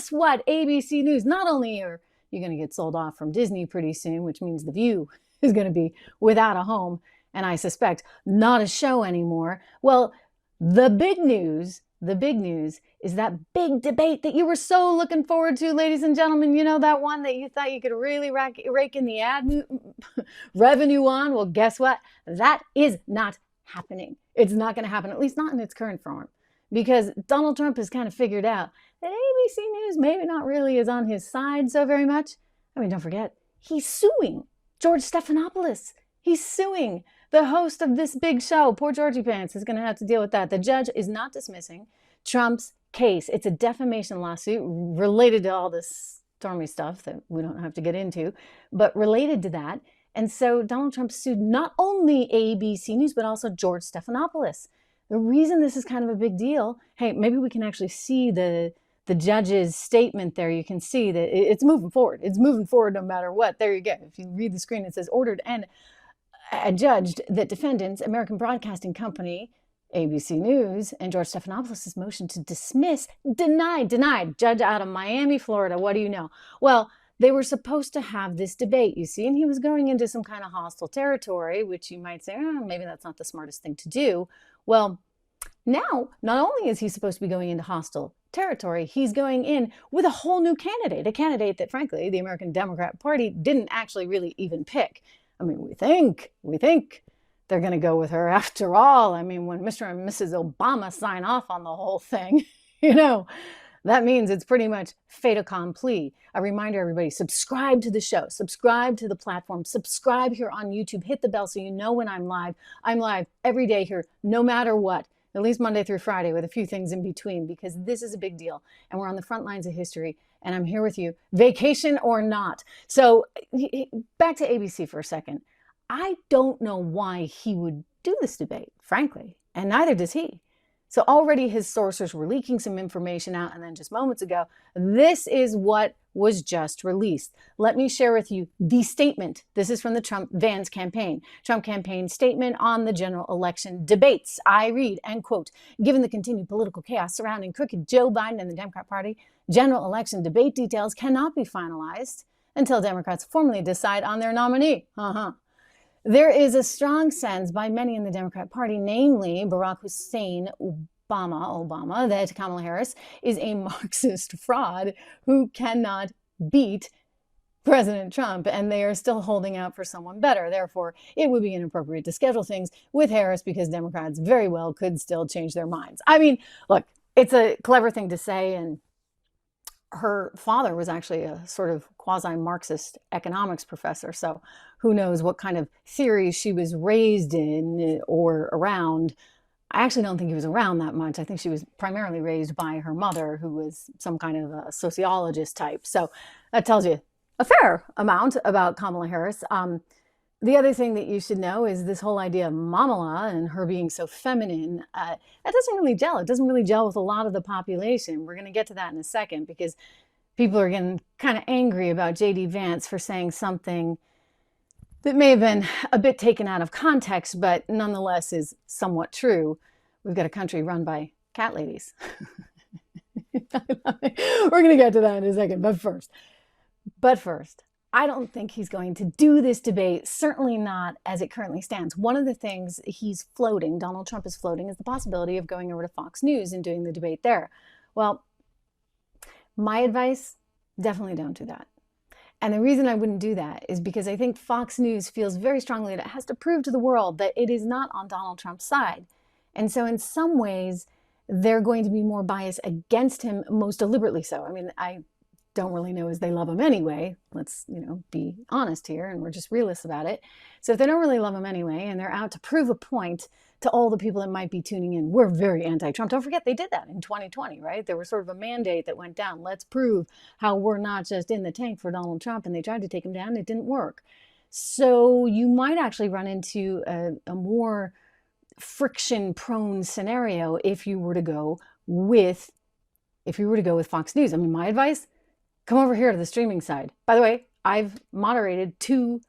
guess what? ABC News, not only are you going to get sold off from Disney pretty soon, which means The View is going to be without a home, and I suspect not a show anymore. Well, the big news is that big debate that you were so looking forward to, ladies and gentlemen. You know, that one that you thought you could really rake in the ad revenue on? Well, guess what? That is not happening. It's not going to happen, at least not in its current form, because Donald Trump has kind of figured out that ABC News maybe not really is on his side so very much. I mean, don't forget, he's suing George Stephanopoulos. He's suing the host of this big show. Poor Georgie Pants is going to have to deal with that. The judge is not dismissing Trump's case. It's a defamation lawsuit related to all this stormy stuff that we don't have to get into, but related to that. And so Donald Trump sued not only ABC News, but also George Stephanopoulos. The reason this is kind of a big deal, hey, maybe we can actually see the judge's statement there. You can see that it's moving forward. It's moving forward no matter what. There you go. If you read the screen, it says ordered and adjudged that defendants, American Broadcasting Company, ABC News, and George Stephanopoulos' motion to dismiss, denied. Judge out of Miami, Florida. What do you know? Well, they were supposed to have this debate, you see, and he was going into some kind of hostile territory, which you might say, maybe that's not the smartest thing to do. Well, now, not only is he supposed to be going into hostile territory, he's going in with a whole new candidate, a candidate that, frankly, the American Democrat Party didn't actually really even pick. I mean, we think they're going to go with her after all. I mean, when Mr. and Mrs. Obama sign off on the whole thing, you know, that means it's pretty much fait accompli. A reminder, everybody, subscribe to the show, subscribe to the platform, subscribe here on YouTube, hit the bell so you know when I'm live. I'm live every day here, no matter what, at least Monday through Friday with a few things in between, because this is a big deal and we're on the front lines of history and I'm here with you, vacation or not. So back to ABC for a second. I don't know why he would do this debate, frankly, and neither does he. So already his sources were leaking some information out, and then just moments ago, this is what was just released. Let me share with you the statement. This is from the Trump-Vance campaign. Trump campaign statement on the general election debates. I read, and quote, given the continued political chaos surrounding crooked Joe Biden and the Democrat Party, general election debate details cannot be finalized until Democrats formally decide on their nominee. There is a strong sense by many in the Democrat Party, namely Barack Hussein Obama, that Kamala Harris is a Marxist fraud who cannot beat President Trump, and they are still holding out for someone better. Therefore, it would be inappropriate to schedule things with Harris because Democrats very well could still change their minds. I mean, look, it's a clever thing to say, and her father was actually a sort of quasi-Marxist economics professor, so who knows what kind of theories she was raised in or around. I actually don't think he was around that much. I think she was primarily raised by her mother, who was some kind of a sociologist type. So that tells you a fair amount about Kamala Harris. The other thing that you should know is this whole idea of Mamala and her being so feminine, that doesn't really gel. It doesn't really gel with a lot of the population. We're going to get to that in a second because people are getting kind of angry about J.D. Vance for saying something that may have been a bit taken out of context, but nonetheless is somewhat true. We've got a country run by cat ladies. We're going to get to that in a second, but first, I don't think he's going to do this debate, certainly not as it currently stands. One of the things he's floating, Donald Trump is floating, is the possibility of going over to Fox News and doing the debate there. Well, my advice, definitely don't do that. And the reason I wouldn't do that is because I think Fox News feels very strongly that it has to prove to the world that it is not on Donald Trump's side. And so in some ways, they're going to be more biased against him, most deliberately so. I mean, I don't really know as they love him anyway. Let's, be honest here, and we're just realists about it. So if they don't really love him anyway, and they're out to prove a point to all the people that might be tuning in, we're very anti-Trump. Don't forget, they did that in 2020, right? There was sort of a mandate that went down. Let's prove how we're not just in the tank for Donald Trump, and they tried to take him down. It didn't work. So you might actually run into a more friction-prone scenario if you were to go with Fox News. I mean, my advice, come over here to the streaming side. By the way, I've moderated 2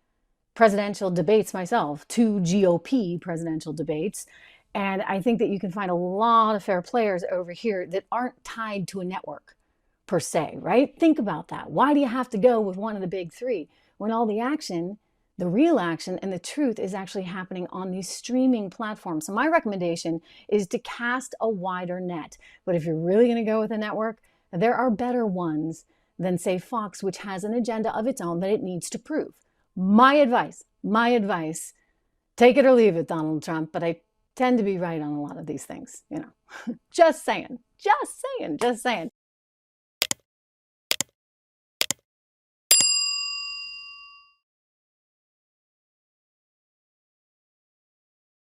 presidential debates myself, 2 GOP presidential debates. And I think that you can find a lot of fair players over here that aren't tied to a network, per se, right? Think about that. Why do you have to go with one of the big three when all the action, the real action and the truth is actually happening on these streaming platforms? So my recommendation is to cast a wider net. But if you're really going to go with a network, there are better ones than, say, Fox, which has an agenda of its own that it needs to prove. My advice, take it or leave it, Donald Trump, but I tend to be right on a lot of these things, you know. Just saying.